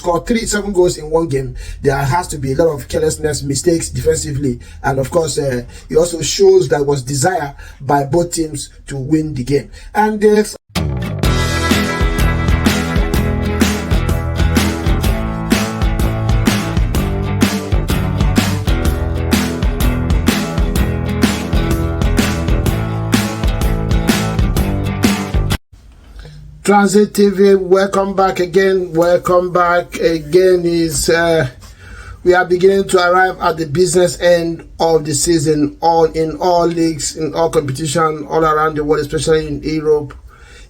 score 7 goals in one game, there has to be a lot of carelessness, mistakes defensively, and of course, it also shows that was desire by both teams to win the game. And Transit TV, welcome back again. Is we are beginning to arrive at the business end of the season, in all leagues, in all competition all around the world, especially in Europe,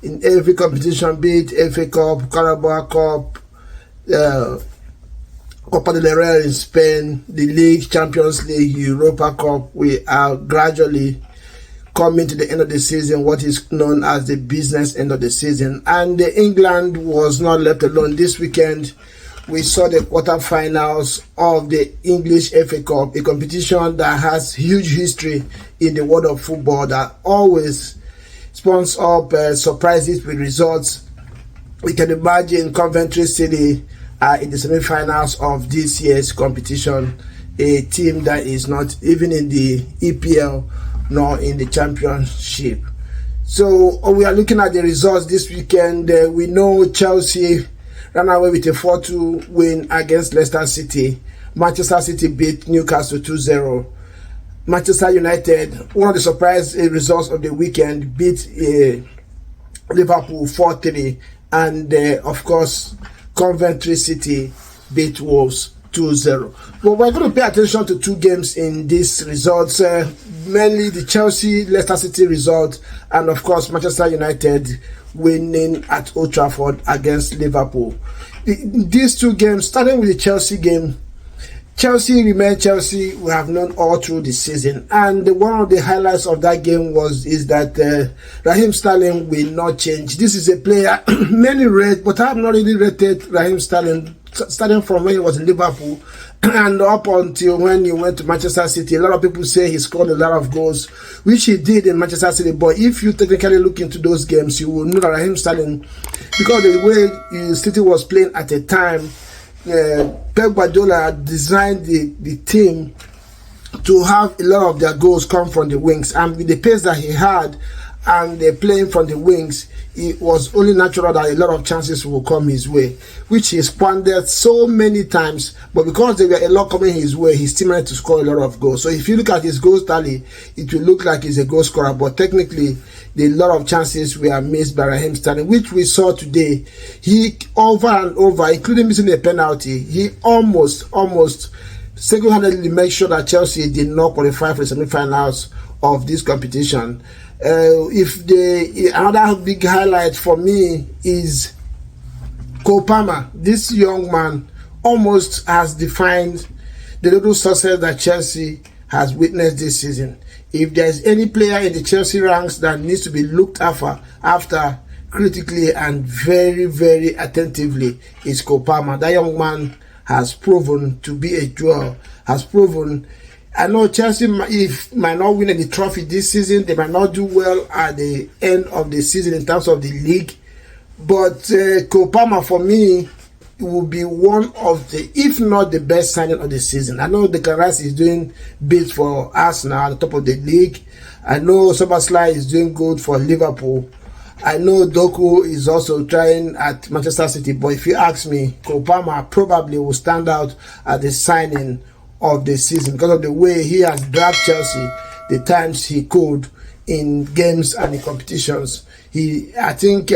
in every competition, be it FA Cup, Carabao Cup, Copa del Rey in Spain, the League, Champions League, Europa Cup. We are gradually coming to the end of the season, what is known as the business end of the season. And England was not left alone. This weekend, we saw the quarterfinals of the English FA Cup, a competition that has huge history in the world of football, that always spawns up surprises with results. We can imagine Coventry City in the semi-finals of this year's competition, a team that is not even in the EPL nor in the championship. So we are looking at the results this weekend. We know Chelsea ran away with a 4-2 win against Leicester City. Manchester City beat Newcastle 2-0. Manchester United, one of the surprise results of the weekend, beat Liverpool 4-3. And of course, Coventry City beat Wolves 2-0. But we're going to pay attention to two games in these results, mainly the Chelsea-Leicester City result, and of course Manchester United winning at Old Trafford against Liverpool. These two games, starting with the Chelsea game, Chelsea remained Chelsea we have known all through the season, and one of the highlights of that game is that Raheem Sterling will not change. This is a player many rate, but I have not really rated Raheem Sterling starting from when he was in Liverpool and up until when he went to Manchester City. A lot of people say he scored a lot of goals, which he did in Manchester City, but if you technically look into those games, you will know that Raheem Sterling, because of the way City was playing at the time, Pep Guardiola designed the team to have a lot of their goals come from the wings, and with the pace that he had and they're playing from the wings, it was only natural that a lot of chances will come his way, which he squandered so many times. But because there were a lot coming his way, he still managed to score a lot of goals. So if you look at his goals tally, it will look like he's a goal scorer, but technically a lot of chances were missed by Raheem Sterling, which we saw today. He over and over, including missing a penalty, he almost single-handedly made sure that Chelsea did not qualify for the semi-finals of this competition. Another big highlight for me is Cole Palmer. This young man almost has defined the little success that Chelsea has witnessed this season. If there's any player in the Chelsea ranks that needs to be looked after critically and very, very attentively, is Cole Palmer. That young man has proven to be a jewel, I know Chelsea might not win any trophy this season. They might not do well at the end of the season in terms of the league. But Cole Palmer, for me, will be one of the, if not the best signing of the season. I know Declan Rice is doing bits for Arsenal at the top of the league. I know Szoboszlai is doing good for Liverpool. I know Doku is also trying at Manchester City. But if you ask me, Cole Palmer probably will stand out at the signing of the season because of the way he has dragged Chelsea the times he could in games and in competitions. I think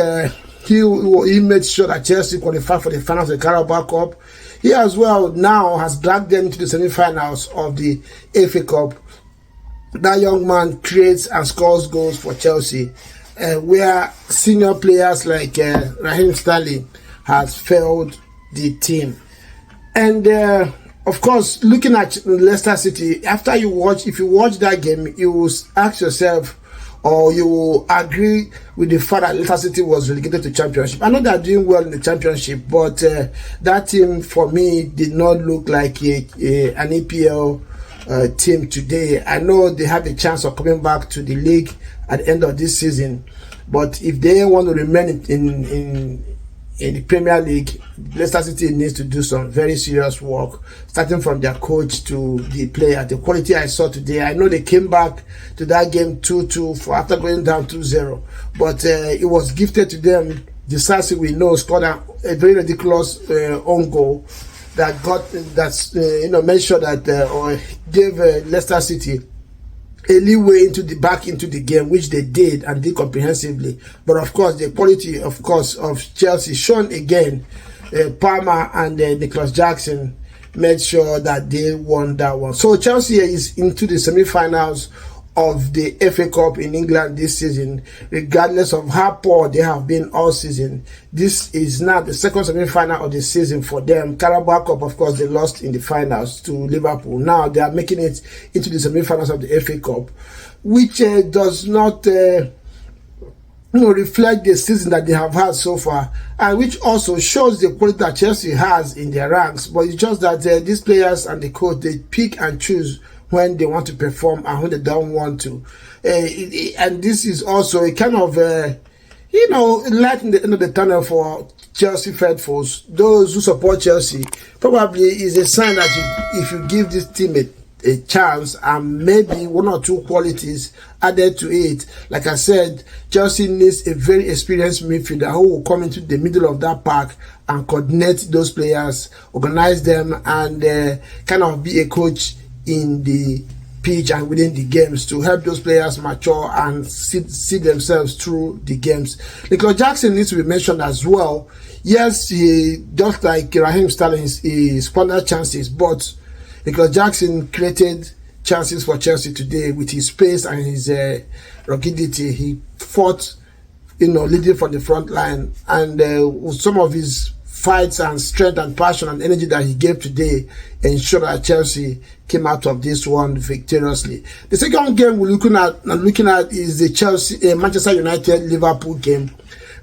he made sure that Chelsea qualified for the finals of the Carabao Cup. He as well now has dragged them into the semi-finals of the FA Cup. That young man creates and scores goals for Chelsea, where senior players like Raheem Sterling has failed the team. And of course, looking at Leicester City, if you watch that game, you will ask yourself, or you will agree with the fact that Leicester City was relegated to Championship. I know they're doing well in the Championship, but that team, for me, did not look like an EPL team today. I know they have a chance of coming back to the league at the end of this season, but if they want to remain in the Premier League, Leicester City needs to do some very serious work, starting from their coach to the player. The quality I saw today, I know they came back to that game 2-2 after going down 2-0, but it was gifted to them. The Sassi, we know, scored a very ridiculous own goal that made sure that or gave Leicester City a leeway back into the game, which they did and did comprehensively. But of course, the quality, of Chelsea shown again. Palmer and Nicholas Jackson made sure that they won that one. So Chelsea is into the semi-finals of the FA Cup in England this season, regardless of how poor they have been all season. This is now the second semi-final of the season for them. Carabao Cup, of course, they lost in the finals to Liverpool. Now they are making it into the semi-finals of the FA Cup, which does not reflect the season that they have had so far, and which also shows the quality that Chelsea has in their ranks. But it's just that these players and the coach, they pick and choose when they want to perform and when they don't want to. And this is also a kind of, light in the end of the tunnel for Chelsea faithfuls. Those who support Chelsea, probably is a sign that if you give this team a chance and maybe one or two qualities added to it, like I said, Chelsea needs a very experienced midfielder who will come into the middle of that park and coordinate those players, organize them, and kind of be a coach in the pitch and within the games to help those players mature and see themselves through the games. Nicholas Jackson needs to be mentioned as well. Yes, he, just like Raheem Sterling, he squandered chances, but Nicholas Jackson created chances for Chelsea today with his pace and his ruggedity. He fought, leading from the front line, and with some of his fights and strength and passion and energy that he gave today ensured that Chelsea came out of this one victoriously. The second game we're looking at is the Manchester United Liverpool game.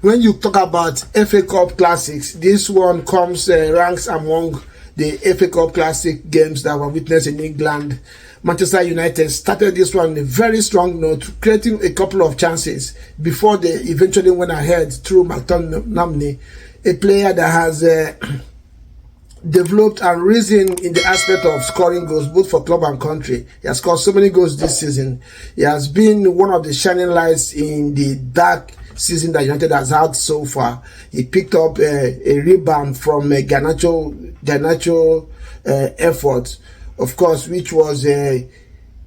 When you talk about FA Cup classics, this one ranks among the FA Cup classic games that were witnessed in England. Manchester United started this one on a very strong note, creating a couple of chances before they eventually went ahead through McTominay, a player that has developed and risen in the aspect of scoring goals both for club and country. He has scored so many goals this season. He has been one of the shining lights in the dark season that United has had so far. He picked up a rebound from a Garnacho effort, of course, which was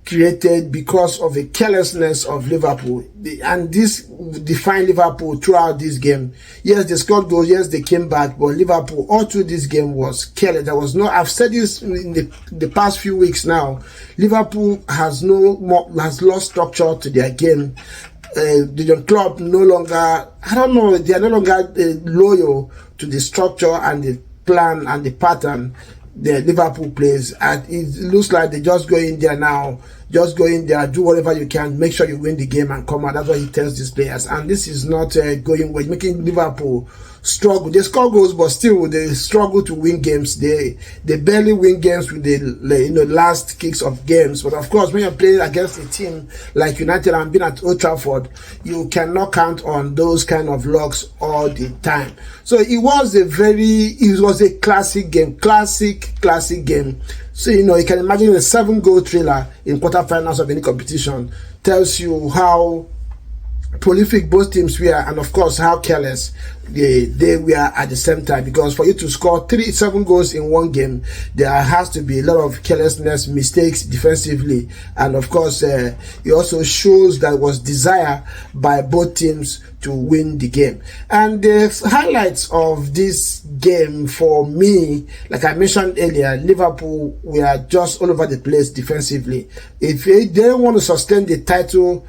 created because of the carelessness of Liverpool, and this defined Liverpool throughout this game. Yes, they scored goals, yes, they came back, but Liverpool all through this game was careless. There was no, I've said this in the past few weeks now, Liverpool has lost structure to their game. The club no longer, they are no longer loyal to the structure and the plan and the pattern the Liverpool plays, and it looks like they just go in there now, do whatever you can, make sure you win the game and come out. That's what he tells these players, and this is not going well, making Liverpool struggle. They score goals, but still they struggle to win games. They barely win games with the last kicks of games. But of course, when you're playing against a team like United and being at Old Trafford, you cannot count on those kind of lucks all the time. So it was a classic game, classic game. So you can imagine a 7-goal thriller in quarterfinals of any competition. Tells you how prolific both teams were, and of course how careless they were at the same time, because for you to score 7 goals in one game, there has to be a lot of carelessness, mistakes defensively, and of course it also shows that was desire by both teams to win the game. And the highlights of this game for me, like I mentioned earlier, Liverpool were just all over the place defensively. If they don't want to sustain the title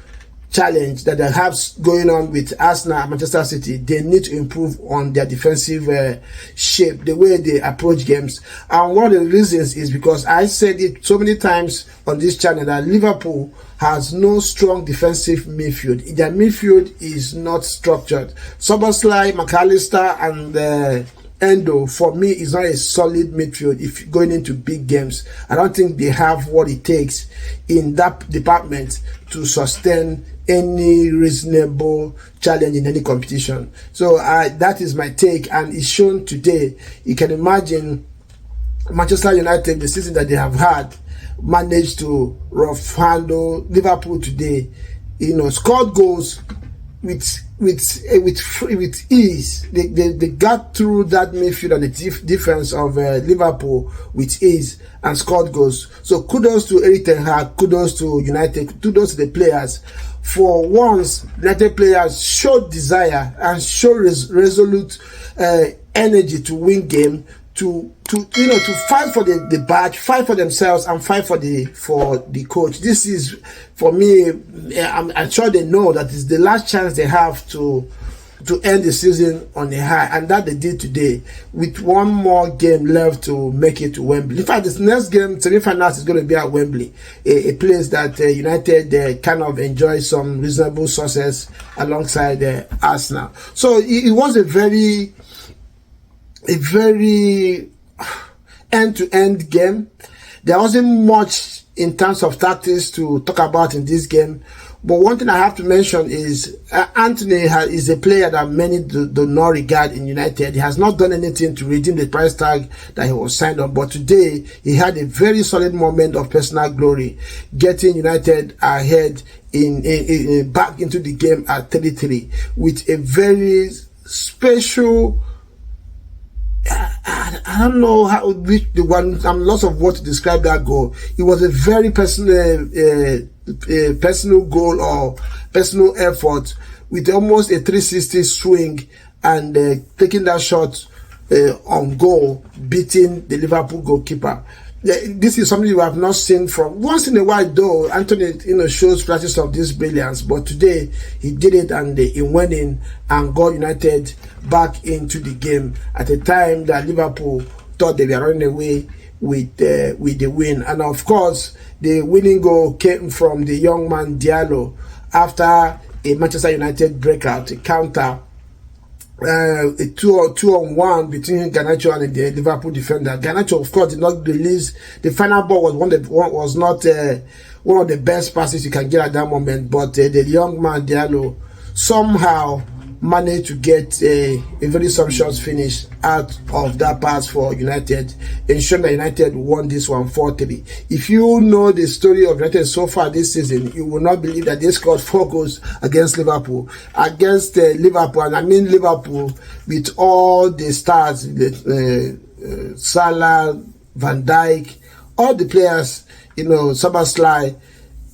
challenge that they have going on with Arsenal and Manchester City, they need to improve on their defensive shape, the way they approach games. And one of the reasons is because I said it so many times on this channel that Liverpool has no strong defensive midfield. Their midfield is not structured. Szoboszlai, McAllister, and Endo, for me, is not a solid midfield if going into big games. I don't think they have what it takes in that department to sustain any reasonable challenge in any competition. So that is my take, and it's shown today. You can imagine Manchester United, the season that they have had, managed to rough handle Liverpool today. Scored goals with ease. They got through that midfield and the defense of Liverpool with ease and scored goals. So kudos to Erik ten Hag, kudos to United, kudos to the players. For once, United players showed desire and showed resolute energy to win game, to fight for the badge, fight for themselves, and fight for the coach. This is, for me, I'm sure they know that it's the last chance they have to end the season on a high, and that they did today, with one more game left to make it to Wembley. In fact, this next game, semi-finals, is going to be at Wembley, a place that United kind of enjoy some reasonable success alongside Arsenal. So it was a very end-to-end game. There wasn't much in terms of tactics to talk about in this game, but one thing I have to mention is Anthony is a player that many do not regard in United. He has not done anything to redeem the price tag that he was signed on, but today he had a very solid moment of personal glory, getting United ahead in back into the game at 33 with a very special, I don't know how which the one. I'm lots of words to describe that goal. It was a very personal goal or personal effort with almost a 360 swing and taking that shot on goal, beating the Liverpool goalkeeper. This is something we have not seen from once in a while, though. Anthony, shows flashes of this brilliance, but today he did it, and he went in and got United back into the game at a time that Liverpool thought they were running away with the win. And of course, the winning goal came from the young man Diallo after a Manchester United breakout, a counter. A 2-on-1 between Garnacho and the Liverpool defender. Garnacho, of course, did not release. The final ball was not one of the best passes you can get at that moment, but the young man Diallo somehow managed to get a very sumptuous finish out of that pass for United, ensuring that United won this one 4-3. If you know the story of United so far this season, you will not believe that they scored 4 goals against Liverpool. Liverpool, and I mean Liverpool with all the stars, Salah, Van Dijk, all the players, Szoboszlai,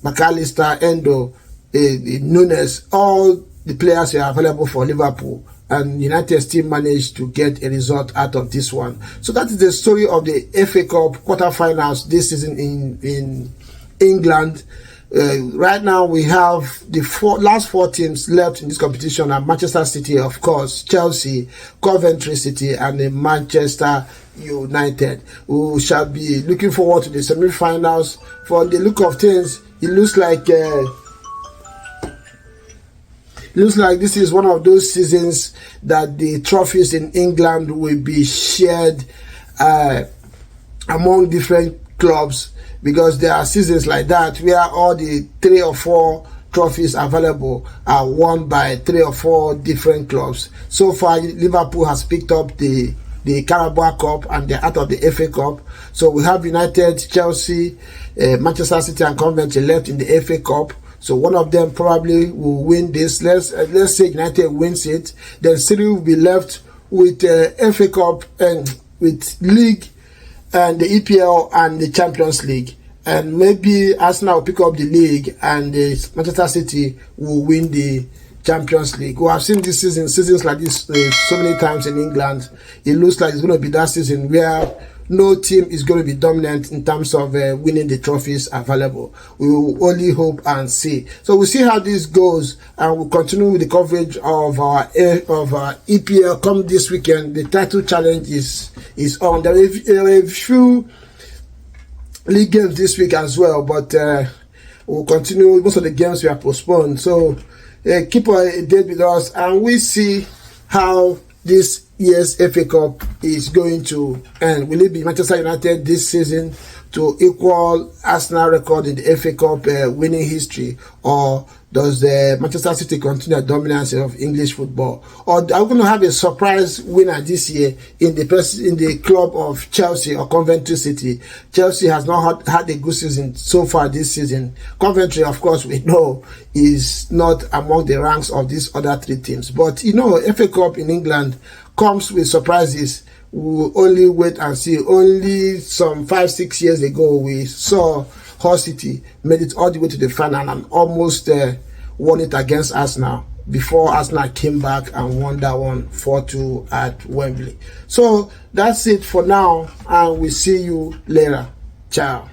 McAllister, Endo, Nunes, all the players are available for Liverpool, and United still managed to get a result out of this one. So that is the story of the FA Cup quarterfinals this season in England. Right now we have the last 4 teams left in this competition are Manchester City, of course, Chelsea, Coventry City, and Manchester United. We shall be looking forward to the semi-finals. For the look of things, it looks like this is one of those seasons that the trophies in England will be shared among different clubs, because there are seasons like that where all the 3 or 4 trophies available are won by 3 or 4 different clubs. So far, Liverpool has picked up the Carabao Cup and they're out of the FA Cup. So we have United, Chelsea, Manchester City and Coventry left in the FA Cup. So one of them probably will win this. Let's say United wins it, then City will be left with FA Cup and with League and the EPL and the Champions League. And maybe Arsenal will pick up the League and Manchester City will win the Champions League. We have seen this seasons like this so many times in England. It looks like it's going to be that season where no team is going to be dominant in terms of winning the trophies available. We will only hope and see. So we'll see how this goes, and we'll continue with the coverage of our EPL come this weekend. The title challenge is on. There are a few league games this week as well, but we'll continue. Most of the games we have postponed. So keep a date with us, and we see how this year's FA Cup is going to end. Will it be Manchester United this season to equal Arsenal record in the FA Cup winning history, or does the Manchester City continue the dominance of English football? Or are we going to have a surprise winner this year in the club of Chelsea or Coventry City? Chelsea has not had a good season so far this season. Coventry, of course, we know is not among the ranks of these other three teams. But you know, FA Cup in England comes with surprises. We'll only wait and see. Only some 5-6 years ago, we saw Hull City made it all the way to the final and almost won it against Arsenal before Arsenal came back and won that one 4-2 at Wembley. So that's it for now, and we'll see you later. Ciao.